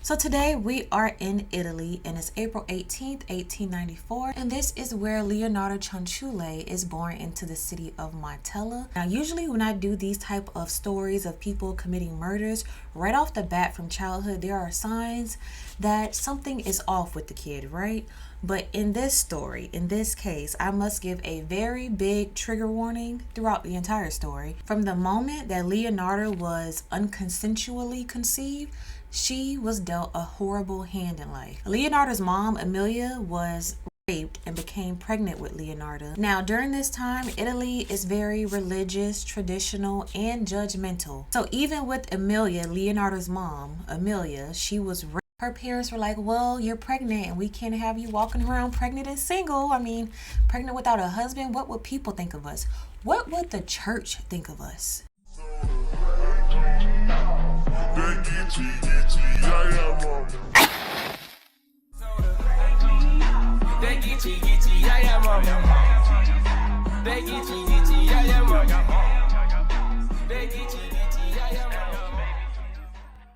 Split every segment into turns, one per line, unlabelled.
So today we are in Italy and it's April 18th, 1894, and this is where Leonardo Cianciulli is born into the city of Montella. Now usually when I do these type of stories of people committing murders, right off the bat from childhood there are signs that something is off with the kid, right? But in this story, in this case, I must give a very big trigger warning throughout the entire story. From the moment that Leonardo was unconsensually conceived, she was dealt a horrible hand in life. Leonardo's mom, Amelia, was raped and became pregnant with Leonardo. Now, during this time, Italy is very religious, traditional, and judgmental. So even with Amelia, Leonardo's mom, Amelia, she was raped. Her parents were like, well, you're pregnant and we can't have you walking around pregnant and single. I mean, pregnant without a husband. What would people think of us? What would the church think of us?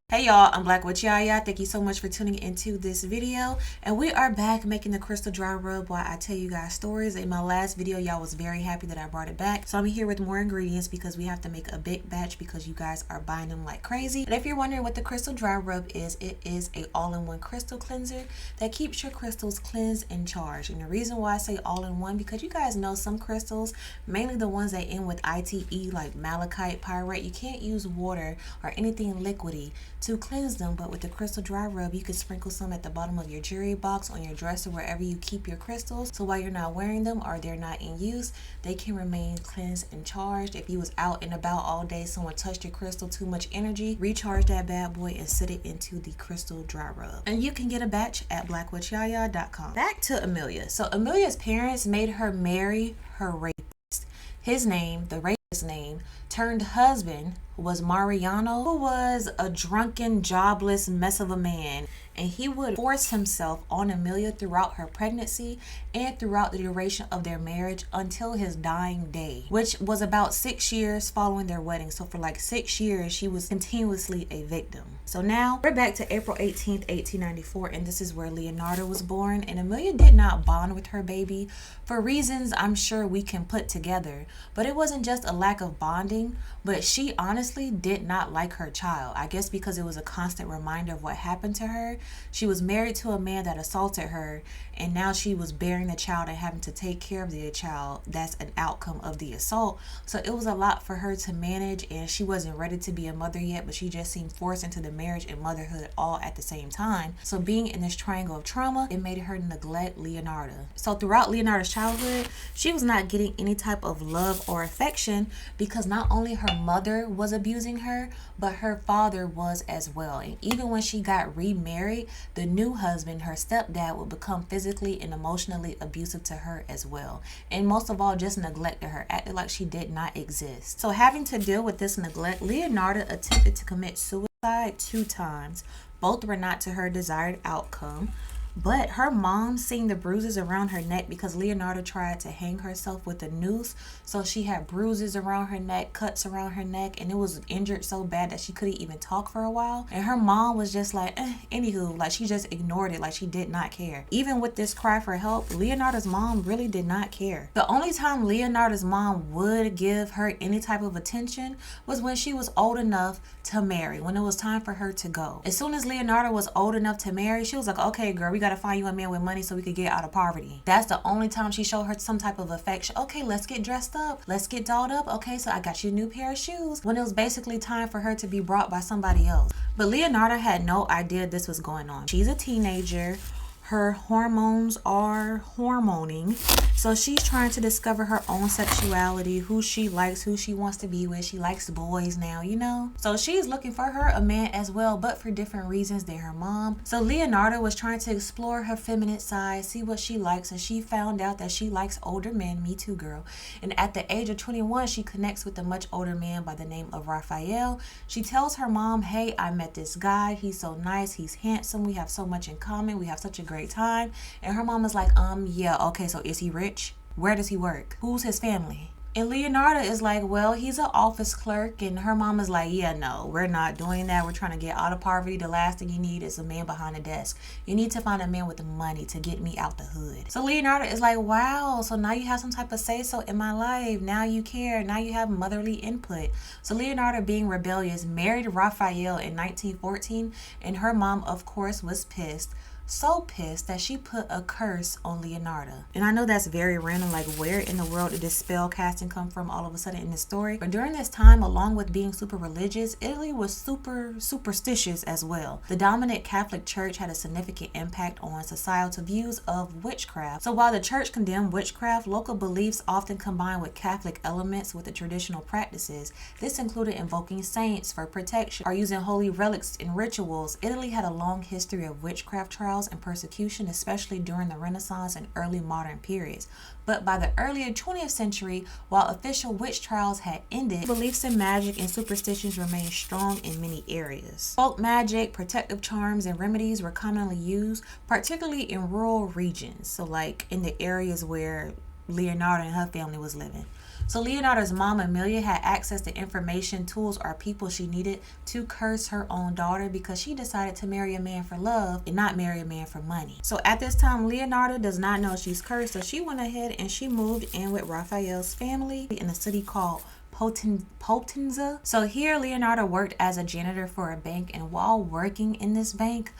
Hey y'all, I'm BlaqueWitchYaya. Thank you so much for tuning into this video. And we are back making the crystal dry rub while I tell you guys stories. In my last video, y'all was very happy that I brought it back. So I'm here with more ingredients because we have to make a big batch because you guys are buying them like crazy. And if you're wondering what the crystal dry rub is, it is a all-in-one crystal cleanser that keeps your crystals cleansed and charged. And the reason why I say all-in-one, because you guys know some crystals, mainly the ones that end with ITE like malachite, pyrite, you can't use water or anything liquidy to cleanse them. But with the crystal dry rub, you can sprinkle some at the bottom of your jewelry box, on your dresser, wherever you keep your crystals, so while you're not wearing them or they're not in use, they can remain cleansed and charged. If you was out and about all day, someone touched your crystal, too much energy, recharge that bad boy and sit it into the crystal dry rub. And you can get a batch at BlaqueWitchYaya.com. Back to Amelia. So Amelia's parents made her marry her rapist. His name, the rapist's name, turned husband, was Mariano, who was a drunken, jobless mess of a man, and he would force himself on Amelia throughout her pregnancy and throughout the duration of their marriage until his dying day, which was about 6 years following their wedding. So for like 6 years she was continuously a victim. So now we're back to April 18th, 1894, and this is where Leonardo was born. And Amelia did not bond with her baby for reasons I'm sure we can put together, but it wasn't just a lack of bonding, but she honestly did not like her child. I guess because it was a constant reminder of what happened to her. She was married to a man that assaulted her, and now she was bearing the child and having to take care of the child. That's an outcome of the assault. So it was a lot for her to manage, and she wasn't ready to be a mother yet, but she just seemed forced into the marriage and motherhood all at the same time. So being in this triangle of trauma, it made her neglect Leonardo. So throughout Leonardo's childhood, she was not getting any type of love or affection because not only her mother was abusing her, but her father was as well. And even when she got remarried, the new husband, her stepdad, would become physically and emotionally abusive to her as well. And most of all, just neglected her, acted like she did not exist. So having to deal with this neglect, Leonardo attempted to commit suicide 2 times. Both were not to her desired outcome. But her mom, seeing the bruises around her neck, because Leonardo tried to hang herself with a noose, so she had bruises around her neck, cuts around her neck, and it was injured so bad that she couldn't even talk for a while. And her mom was just like, anywho, like she just ignored it, like she did not care. Even with this cry for help, Leonardo's mom really did not care. The only time Leonardo's mom would give her any type of attention was when she was old enough to marry, when it was time for her to go. As soon as Leonardo was old enough to marry, she was like, okay girl, we gotta find you a man with money so we could get out of poverty. That's the only time she showed her some type of affection. Okay, let's get dressed up, let's get dolled up. Okay, so I got you a new pair of shoes, when it was basically time for her to be brought by somebody else. But Leonardo had no idea this was going on. She's a teenager, her hormones are hormoning, so she's trying to discover her own sexuality, who she likes, who she wants to be with. She likes boys now, you know, so she's looking for her a man as well, but for different reasons than her mom. So Leonardo was trying to explore her feminine side, see what she likes, and she found out that she likes older men. Me too, girl. And at the age of 21, she connects with a much older man by the name of Raphael. She tells her mom, hey, I met this guy, he's so nice, he's handsome, we have so much in common, we have such a great time. And her mom is like, yeah, okay, so is he rich? Where does he work? Who's his family? And Leonarda is like, well, he's an office clerk. And her mom is like, yeah, no, we're not doing that. We're trying to get out of poverty. The last thing you need is a man behind a desk. You need to find a man with money to get me out the hood. So Leonarda is like, wow, so now you have some type of say-so in my life. Now you care. Now you have motherly input. So Leonarda, being rebellious, married Raphael in 1914. And her mom, of course, was pissed. So pissed that she put a curse on Leonarda. And I know that's very random, like where in the world did this spell casting come from all of a sudden in this story? But during this time, along with being super religious, Italy was super superstitious as well. The dominant Catholic Church had a significant impact on societal views of witchcraft. So while the church condemned witchcraft, local beliefs often combined with Catholic elements with the traditional practices. This included invoking saints for protection or using holy relics in rituals. Italy had a long history of witchcraft trials and persecution, especially during the Renaissance and early modern periods. But by the earlier 20th century, while official witch trials had ended, beliefs in magic and superstitions remained strong in many areas. Folk magic, protective charms, and remedies were commonly used, particularly in rural regions, so like in the areas where Leonarda and her family was living. So Leonarda's mom, Amelia, had access to information, tools, or people she needed to curse her own daughter because she decided to marry a man for love and not marry a man for money. So at this time, Leonarda does not know she's cursed, so she went ahead and she moved in with Raphael's family in a city called Potenza. So here, Leonarda worked as a janitor for a bank, and while working in this bank,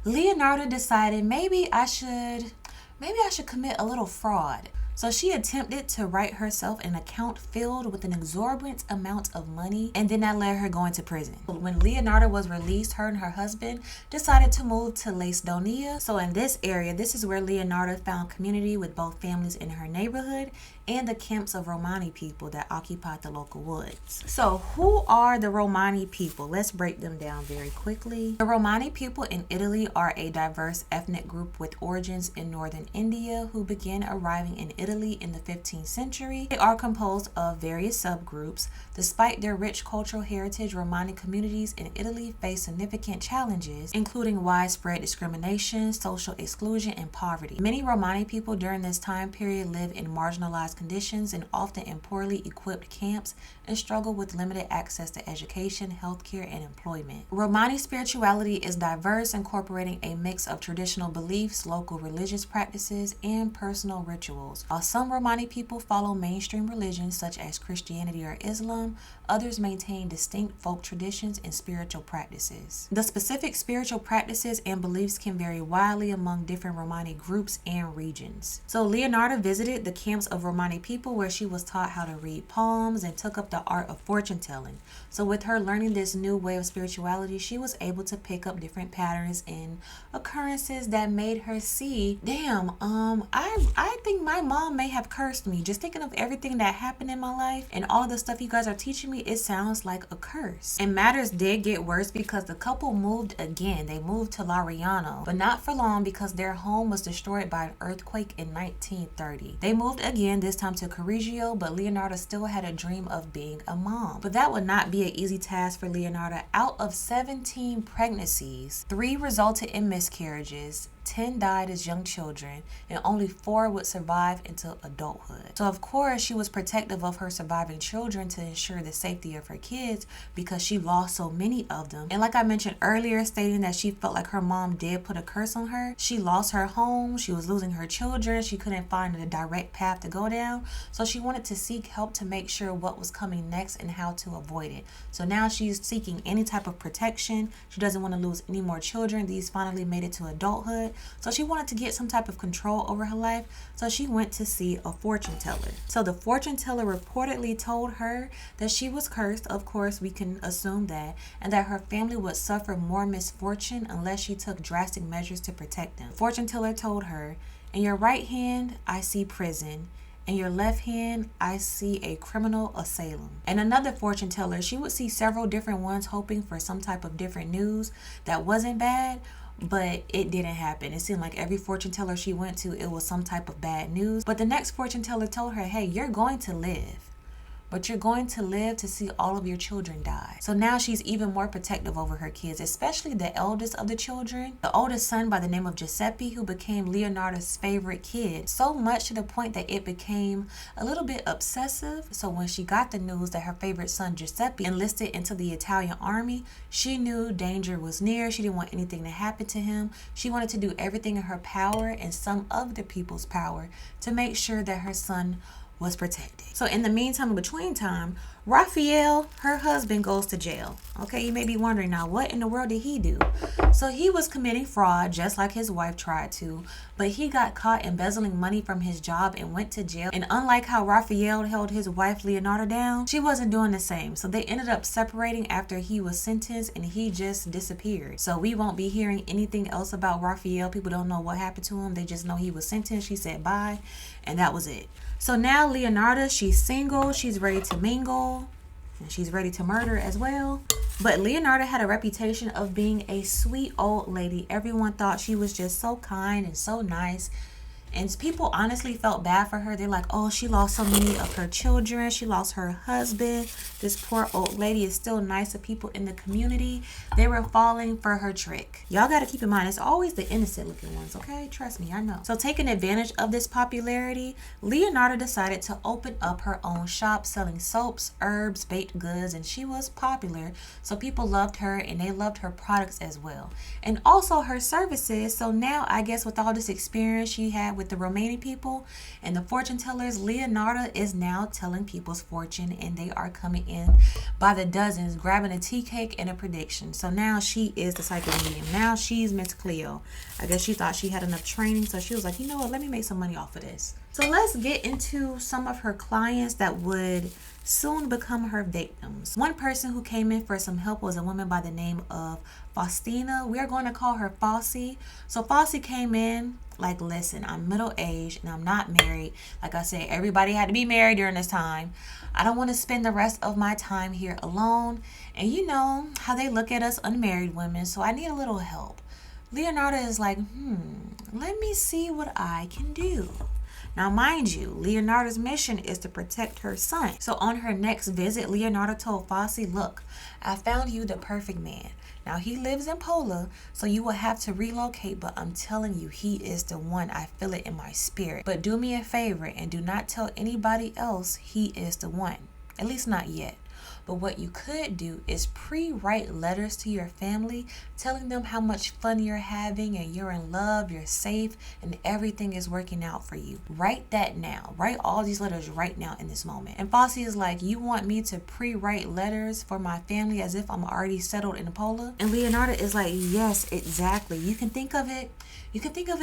Leonarda decided maybe I should commit a little fraud. So she attempted to write herself an account filled with an exorbitant amount of money, and then that led her going to prison. When Leonarda was released, her and her husband decided to move to Lacedonia. So in this area, this is where Leonarda found community with both families in her neighborhood and the camps of Romani people that occupied the local woods. So who are the Romani people? Let's break them down very quickly. The Romani people in Italy are a diverse ethnic group with origins in northern India who began arriving in Italy in the 15th century. They are composed of various subgroups. Despite their rich cultural heritage, Romani communities in Italy face significant challenges, including widespread discrimination, social exclusion, and poverty. Many Romani people during this time period live in marginalized conditions and often in poorly equipped camps and struggle with limited access to education, healthcare, and employment. Romani spirituality is diverse, incorporating a mix of traditional beliefs, local religious practices, and personal rituals. While some Romani people follow mainstream religions such as Christianity or Islam, others maintain distinct folk traditions and spiritual practices. The specific spiritual practices and beliefs can vary widely among different Romani groups and regions. So Leonarda visited the camps of Romani people where she was taught how to read palms and took up the art of fortune telling. So with her learning this new way of spirituality, she was able to pick up different patterns and occurrences that made her see, damn, I think my mom may have cursed me. Just thinking of everything that happened in my life and all of the stuff you guys are teaching me, it sounds like a curse. And matters did get worse because the couple moved again. They moved to Lariano, but not for long because their home was destroyed by an earthquake in 1930. They moved again, this time to Correggio, but Leonarda still had a dream of being a mom. But that would not be an easy task for Leonarda. Out of 17 pregnancies, 3 resulted in miscarriages, 10 died as young children, and only 4 would survive into adulthood. So of course she was protective of her surviving children to ensure the safety of her kids because she lost so many of them. And like I mentioned earlier, stating that she felt like her mom did put a curse on her. She lost her home, she was losing her children, she couldn't find a direct path to go down. So she wanted to seek help to make sure what was coming next and how to avoid it. So now she's seeking any type of protection. She doesn't want to lose any more children. These finally made it to adulthood. So she wanted to get some type of control over her life. So she went to see a fortune teller. So the fortune teller reportedly told her that she was cursed. Of course, we can assume that. And that her family would suffer more misfortune unless she took drastic measures to protect them. The fortune teller told her, "In your right hand, I see prison. In your left hand, I see a criminal asylum." And another fortune teller, she would see several different ones hoping for some type of different news that wasn't bad, but it didn't happen. It seemed like every fortune teller she went to, it was some type of bad news. But the next fortune teller told her, hey, you're going to live, but you're going to live to see all of your children die. So now she's even more protective over her kids, especially the eldest of the children, the oldest son by the name of Giuseppe, who became Leonardo's favorite kid, so much to the point that it became a little bit obsessive. So when she got the news that her favorite son Giuseppe enlisted into the Italian army, she knew danger was near. She didn't want anything to happen to him. She wanted to do everything in her power and some of the people's power to make sure that her son was protected. So in the meantime, in between time, Raphael, her husband, goes to jail. Okay, you may be wondering now, what in the world did he do? So he was committing fraud just like his wife tried to, but he got caught embezzling money from his job and went to jail. And unlike how Raphael held his wife Leonarda down, she wasn't doing the same. So they ended up separating after he was sentenced and he just disappeared. So we won't be hearing anything else about Raphael. People don't know what happened to him. They just know he was sentenced. She said bye, and that was it. So now Leonarda, she's single, she's ready to mingle, and she's ready to murder as well. But Leonarda had a reputation of being a sweet old lady. Everyone thought she was just so kind and so nice. And people honestly felt bad for her. They're like, oh, she lost so many of her children. She lost her husband. This poor old lady is still nice to people in the community. They were falling for her trick. Y'all got to keep in mind, it's always the innocent looking ones, okay? Trust me, I know. So taking advantage of this popularity, Leonarda decided to open up her own shop selling soaps, herbs, baked goods, and she was popular. So people loved her and they loved her products as well. And also her services. So now I guess with all this experience she had with the Romanian people and the fortune tellers, Leonarda is now telling people's fortune, and they are coming in by the dozens, grabbing a tea cake and a prediction. So now she is the psychic medium. Now she's Miss Cleo. I guess she thought she had enough training, so she was like, you know what, let me make some money off of this. So let's get into some of her clients that would soon become her victims. One person who came in for some help was a woman by the name of Faustina. We're going to call her Fauci. So Fauci came in like, listen, I'm middle-aged and I'm not married. Like I said, everybody had to be married during this time. I don't want to spend the rest of my time here alone. And you know how they look at us unmarried women, so I need a little help. Leonarda is like, let me see what I can do. Now, mind you, Leonarda's mission is to protect her son. So on her next visit, Leonarda told Fauci, look, I found you the perfect man. Now, he lives in Pola, so you will have to relocate, but I'm telling you, he is the one. I feel it in my spirit. But do me a favor and do not tell anybody else he is the one. At least not yet. But what you could do is pre-write letters to your family telling them how much fun you're having and you're in love, you're safe, and everything is working out for you. Write that now. Write all these letters right now in this moment. And Fauci is like, you want me to pre-write letters for my family as if I'm already settled in Pola? And Leonarda is like, yes, exactly. You can think of it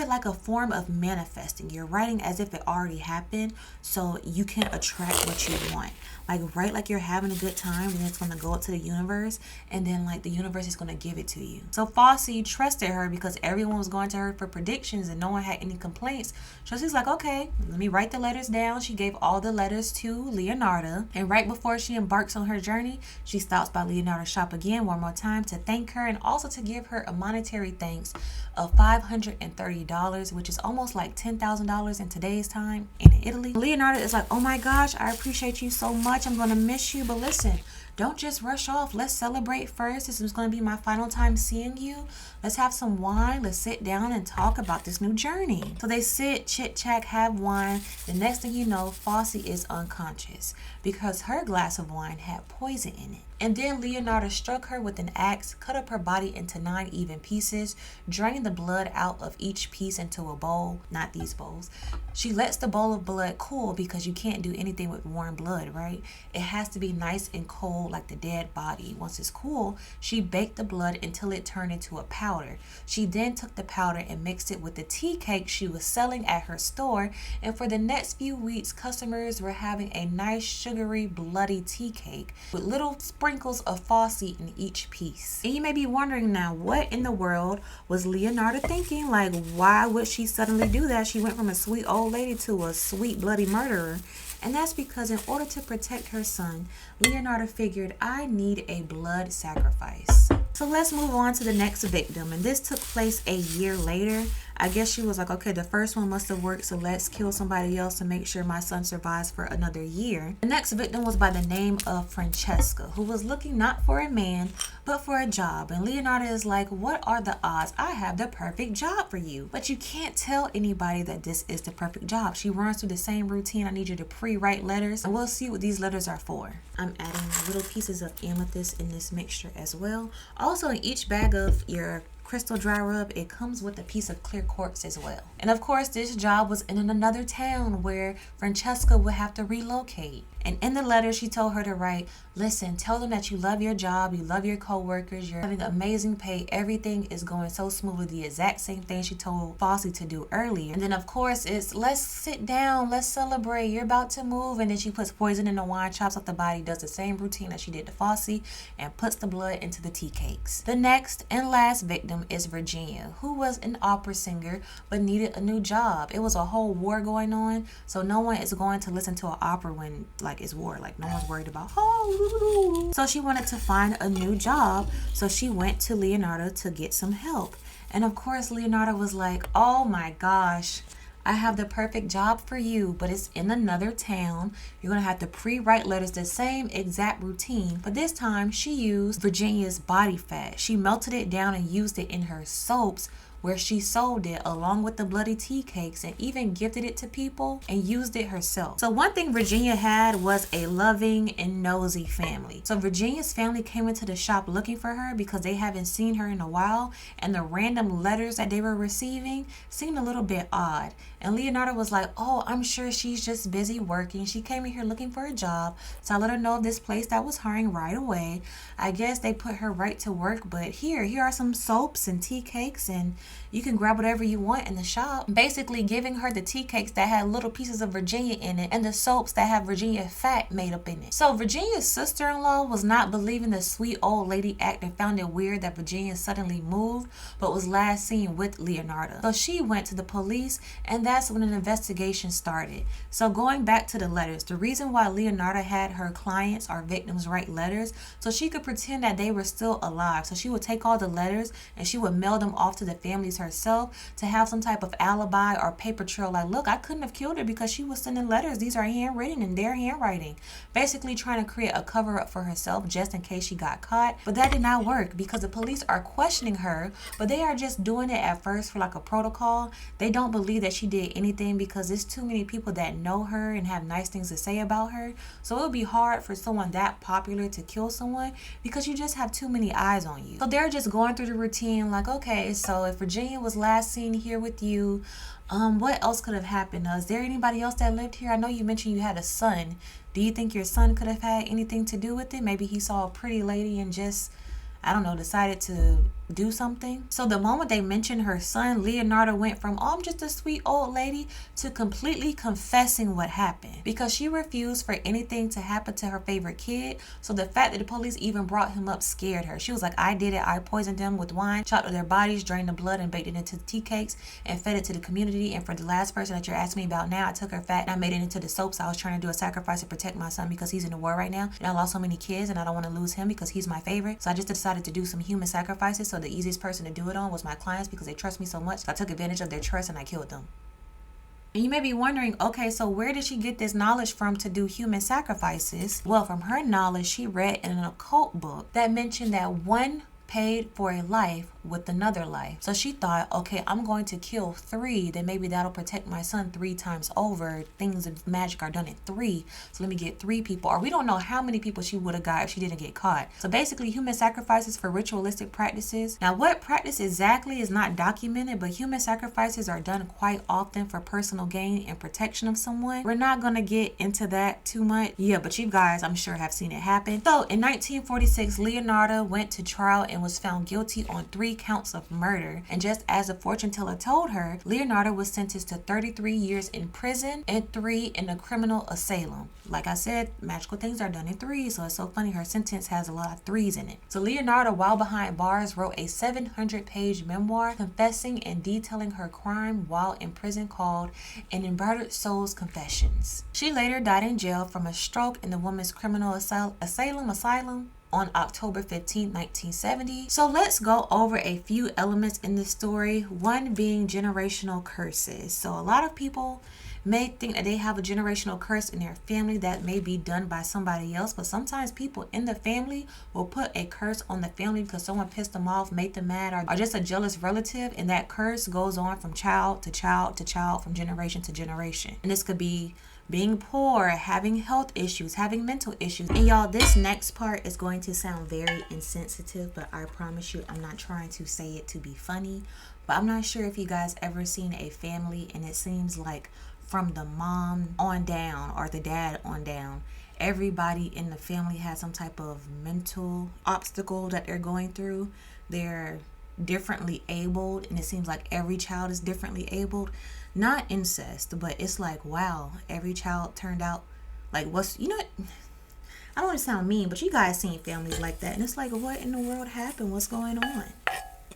like a form of manifesting. You're writing as if it already happened so you can attract what you want. Like, write like you're having a good time, and it's going to go up to the universe, and then like the universe is going to give it to you. So Fauci trusted her because everyone was going to her for predictions and no one had any complaints. So she's like, okay, let me write the letters down. She gave all the letters to Leonarda, and right before she embarks on her journey, she stops by Leonarda's shop again one more time to thank her and also to give her a monetary thanks of $530, which is almost like $10,000 in today's time in Italy. Leonarda is like, oh my gosh, I appreciate you so much. I'm going to miss you, but listen, don't just rush off. Let's celebrate first. This is going to be my final time seeing you. Let's have some wine. Let's sit down and talk about this new journey. So they sit, chit chat, have wine. The next thing you know, Fauci is unconscious because her glass of wine had poison in it. And then Leonarda struck her with an axe, cut up her body into 9 even pieces, drained the blood out of each piece into a bowl, not these bowls. She lets the bowl of blood cool because you can't do anything with warm blood, right? It has to be nice and cold like the dead body. Once it's cool, she baked the blood until it turned into a powder. She then took the powder and mixed it with the tea cake she was selling at her store, and for the next few weeks, customers were having a nice sugary bloody tea cake with little sprinkles of Fauci in each piece. And you may be wondering now, what in the world was Leonarda thinking? Like, why would she suddenly do that? She went from a sweet old lady to a sweet bloody murderer. And that's because in order to protect her son, Leonarda figured, I need a blood sacrifice. So let's move on to the next victim. And this took place a year later. I guess she was like, okay, the first one must have worked, so let's kill somebody else to make sure my son survives for another year. The next victim was by the name of Francesca, who was looking not for a man, but for a job. And Leonardo is like, what are the odds? I have the perfect job for you. But you can't tell anybody that this is the perfect job. She runs through the same routine. I need you to pre-write letters, and we'll see what these letters are for. I'm adding little pieces of amethyst in this mixture as well. Also, in each bag of your crystal dry rub, it comes with a piece of clear quartz as well. And of course, this job was in another town where Francesca would have to relocate. And in the letter, she told her to write, listen, tell them that you love your job, you love your co-workers, you're having amazing pay, everything is going so smoothly. The exact same thing she told Fossey to do earlier. And then of course, it's let's sit down, let's celebrate, you're about to move. And then she puts poison in the wine, chops off the body, does the same routine that she did to Fossey, and puts the blood into the tea cakes. The next and last victim is Virginia, who was an opera singer but needed a new job. It was a whole war going on, so no one is going to listen to an opera when it's war. Like, no one's worried about so she wanted to find a new job, so she went to Leonardo to get some help. And of course, Leonardo was like, oh my gosh, I have the perfect job for you, but it's in another town. You're going to have to pre-write letters, the same exact routine. But this time she used Virginia's body fat. She melted it down and used it in her soaps, where she sold it along with the bloody tea cakes, and even gifted it to people and used it herself. So one thing Virginia had was a loving and nosy family. So Virginia's family came into the shop looking for her because they haven't seen her in a while, and the random letters that they were receiving seemed a little bit odd. And Leonardo was like, oh, I'm sure she's just busy working. She came in here looking for a job, so I let her know of this place that was hiring right away. I guess they put her right to work, but here are some soaps and tea cakes, and you can grab whatever you want in the shop. Basically giving her the tea cakes that had little pieces of Virginia in it, and the soaps that have Virginia fat made up in it. So Virginia's sister-in-law was not believing the sweet old lady act and found it weird that Virginia suddenly moved, but was last seen with Leonardo. So she went to the police, and that's when an investigation started. So going back to the letters, the reason why Leonardo had her clients or victims write letters, so she could pretend that they were still alive. So she would take all the letters and she would mail them off to the families herself to have some type of alibi or paper trail, like, look, I couldn't have killed her because she was sending letters. These are handwritten in their handwriting. Basically trying to create a cover up for herself just in case she got caught. But that did not work because the police are questioning her, but they are just doing it at first for like a protocol. They don't believe that she did anything because there's too many people that know her and have nice things to say about her. So it would be hard for someone that popular to kill someone because you just have too many eyes on you. So they're just going through the routine like, okay, so if Virginia was last seen here with you, what else could have happened? Is there anybody else that lived here? I know you mentioned you had a son. Do you think your son could have had anything to do with it? Maybe he saw a pretty lady and just, I don't know, decided to do something. So the moment they mentioned her son, Leonardo went from, oh, I'm just a sweet old lady, to completely confessing what happened because she refused for anything to happen to her favorite kid. So the fact that the police even brought him up scared her. She was like, I did it. I poisoned them with wine, chopped up their bodies, drained the blood, and baked it into the tea cakes and fed it to the community. And for the last person that you're asking me about now, I took her fat and I made it into the soaps. I was trying to do a sacrifice to protect my son because he's in the war right now, and I lost so many kids and I don't want to lose him because he's my favorite. So I just decided to do some human sacrifices. So the easiest person to do it on was my clients because they trust me so much. So I took advantage of their trust and I killed them. And you may be wondering, okay, so where did she get this knowledge from to do human sacrifices? Well, from her knowledge, she read in an occult book that mentioned that one paid for a life with another life. So she thought, okay, I'm going to kill 3, then maybe that'll protect my son 3 times over. Things of magic are done at 3, so let me get 3 people. Or we don't know how many people she would have got if she didn't get caught. So basically human sacrifices for ritualistic practices. Now what practice exactly is not documented, but human sacrifices are done quite often for personal gain and protection of someone. We're not going to get into that too much. Yeah, but you guys, I'm sure, have seen it happen. So in 1946, Leonardo went to trial and was found guilty on 3 counts of murder. And just as the fortune teller told her, Leonardo was sentenced to 33 years in prison and 3 in a criminal asylum. Like I said, magical things are done in 3, so it's so funny her sentence has a lot of 3s in it. So Leonardo, while behind bars, wrote a 700-page memoir confessing and detailing her crime while in prison called An Embroidered Soul's Confessions. She later died in jail from a stroke in the woman's criminal asylum. on October 15, 1970. So let's go over a few elements in this story, one being generational curses. So a lot of people may think that they have a generational curse in their family that may be done by somebody else, but sometimes people in the family will put a curse on the family because someone pissed them off, made them mad, or just a jealous relative, and that curse goes on from child to child to child, from generation to generation. And this could be being poor, having health issues, having mental issues. And y'all, this next part is going to sound very insensitive, but I promise you I'm not trying to say it to be funny. But I'm not sure if you guys ever seen a family and it seems like from the mom on down or the dad on down, everybody in the family has some type of mental obstacle that they're going through. They're differently abled, and it seems like every child is differently abled. Not incest, but it's like, wow, every child turned out like, what's, you know what? I don't want to sound mean, but you guys seen families like that, and it's like, what in the world happened? What's going on?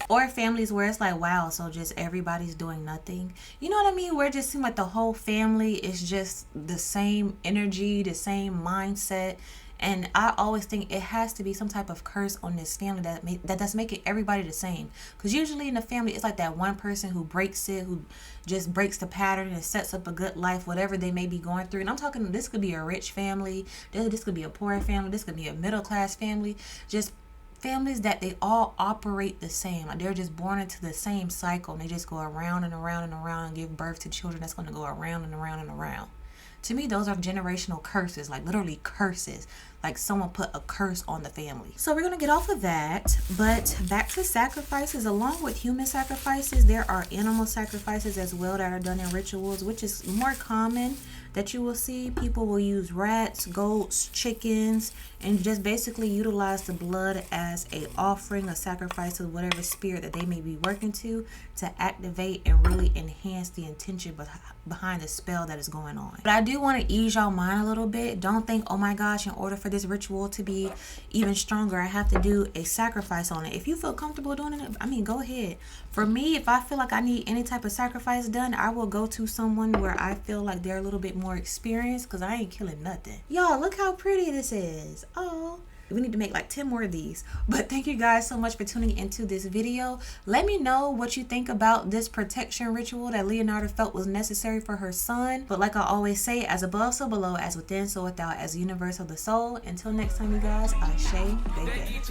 Or families where it's like, wow, so just everybody's doing nothing. You know what I mean? Where it just seems like the whole family is just the same energy, the same mindset. And I always think it has to be some type of curse on this family that's making everybody the same. Because usually in the family, it's like that one person who breaks it, who just breaks the pattern and sets up a good life, whatever they may be going through. And I'm talking, this could be a rich family, this could be a poor family, this could be a middle class family. Just families that they all operate the same. Like they're just born into the same cycle, and they just go around and around and around and give birth to children that's going to go around and around and around. To me, those are generational curses, like literally curses. Like someone put a curse on the family. So we're going to get off of that, but back to sacrifices. Along with human sacrifices, there are animal sacrifices as well that are done in rituals, which is more common that you will see. People will use rats, goats, chickens, and just basically utilize the blood as a offering, a sacrifice of whatever spirit that they may be working to activate and really enhance the intention behind the spell that is going on. But I do want to ease y'all mind a little bit. Don't think, oh my gosh, in order for this ritual to be even stronger, I have to do a sacrifice on it. If you feel comfortable doing it, I mean, go ahead. For me, if I feel like I need any type of sacrifice done, I will go to someone where I feel like they're a little bit more experienced, because I ain't killing nothing. Y'all, look how pretty this is. Oh, we need to make like 10 more of these. But thank you guys so much for tuning into this video. Let me know what you think about this protection ritual that Leonarda felt was necessary for her son. But like I always say, as above so below, as within so without, as the universe of the soul. Until next time, you guys, Ashe, baby.